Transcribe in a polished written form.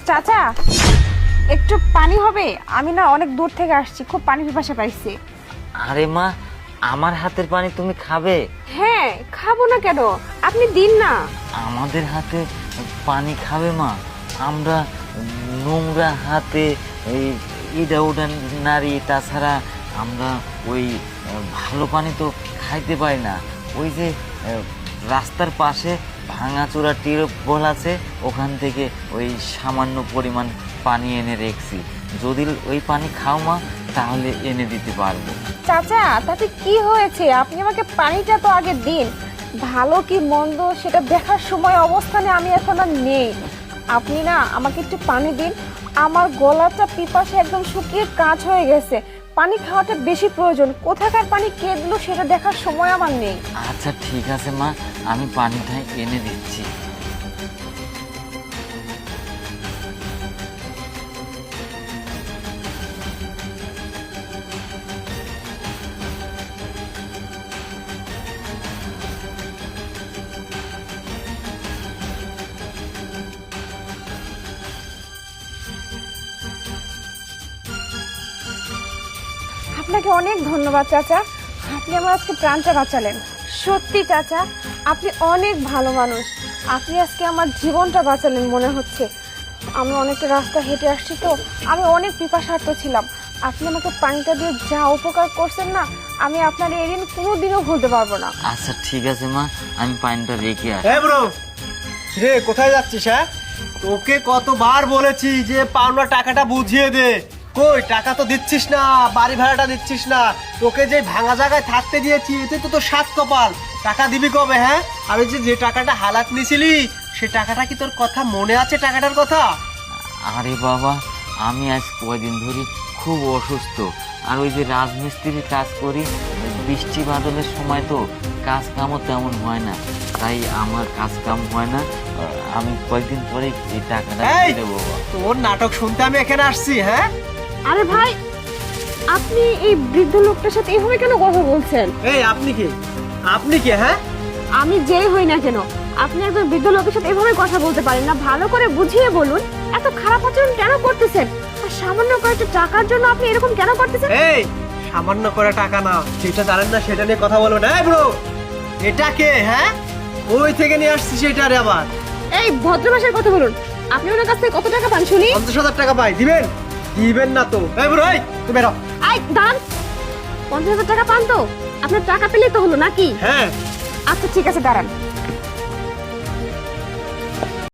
চাচা একটু পানি হবে? আমি না অনেক দূর থেকে আসছি, খুব পানি পিপাসা পাইছি। আরে মা, আমার হাতের পানি তুমি খাবে? হ্যাঁ, খাবো না কেন, আপনি দিন না। আমাদের হাতে পানি খাবে মা? আমরা নোংরা হাতে এই ইডা উডা নারী, তাছাড়া আমরা ওই ভালো পানি তো খাইতে পারি না। ওই যে রাস্তার পাশে ভাঙাচোরা টিউবওয়েল আছে, ওখান থেকে ওই সামান্য পরিমাণ পানি এনে রেখেছি। যদি ওই পানি খাও মা, তাহলে এনে দিতে পারবো। চাচা তাতে কি হয়েছে, আপনি আমাকে পানিটা তো আগে দিন। ভালো কি মন্দ সেটা দেখার সময় অবস্থানে আমি এখন আর নেই। আপনি না আমাকে একটু পানি দিন, আমার গলাটা পিপাসে একদম শুকিয়ে কাঁচ হয়ে গেছে। পানি খাওয়াটা বেশি প্রয়োজন, কোথাকার পানি কে দিল সেটা দেখার সময় আমার নেই। আচ্ছা ঠিক আছে মা, আমি পানিটা এনে দিচ্ছি। আপনাকে অনেক ধন্যবাদ চাচা, আপনি আমার আজকে প্রাণটা বাঁচালেন। সত্যি চাচা, আপনি অনেক ভালো মানুষ। আপনি আজকে আমার জীবনটা বাঁচালেন মনে হচ্ছে। আমি অনেকটা রাস্তা হেঁটে আসছি তো, আমি অনেক পিপাসার্ত ছিলাম। আপনি আমাকে পানিটা দিয়ে যা উপকার করছেন না, আমি আপনার এই দিন কোনোদিনও ভুলতে পারবো না। আচ্ছা ঠিক আছে মা, আমি পানিটা রেখে আসি। হ্যাঁ ব্রো, রে কোথায় যাচ্ছিস? হ্যাঁ, তোকে কতবার বলেছি যে পাওনা টাকাটা বুঝিয়ে দে। কই, টাকা তো দিচ্ছিস না, বাড়ি ভাড়াটা দিচ্ছিস না। তোকে যে ভাঙা জায়গায় থাকতে দিয়েছি, এতে তো তোর সাত কপাল। টাকা দিবি কবে? হ্যাঁ, আমি যে টাকাটা হালাত নিছিলি, সে টাকাটা কি তোর কথা মনে আছে? টাকাটার কথা? আরে বাবা, আমি আজ কয়দিন ধরে খুব অসুস্থ, আর ওই যে রাজমিস্ত্রির কাজ করি, বৃষ্টি বাদলের সময় তো কাজ কামও তেমন হয় না, তাই আমার কাজ কাম হয় না। আমি কয়েকদিন পরে এই টাকাটা এই, দিয়ে দেবো বাবা। তোর নাটক শুনতে আমি এখানে আসছি? হ্যাঁ, আরে ভাই, আপনি এই বৃদ্ধ লোকটার সাথে এইভাবে কেন কথা বলছেন? এই আপনি কি? আপনি কি? হ্যাঁ, আমি যেই হই না কেন, আপনি একজন বৃদ্ধ লোকের সাথে এভাবে কথা বলতে পারেন না। ভালো করে বুঝিয়ে বলুন, এত খারাপ আচরণ কেন করতেছেন? আর সামান্য কয়েকটা টাকার জন্য আপনি এরকম কেন করতেছেন? এই সামান্য করে টাকা না, যেটা জানেন না সেটা নিয়ে কথা বলবেন। এই ব্রো, এটা কে? হ্যাঁ, ওই থেকে নিয়ে আসছি সেটা। রে আবার এই ভদ্র ভাষায় কথা বলুন। আপনি ওনার কাছ থেকে কত টাকা পান শুনি? 50,000 টাকা পাই, দিবেন? দিবেন না তো? এই ব্রো, এই তুই বেরো। আই দান, 50,000 টাকা পান তো? আপনার টাকা পেলেই তো হলো নাকি? হ্যাঁ, আচ্ছা ঠিক আছে, দাঁড়ান।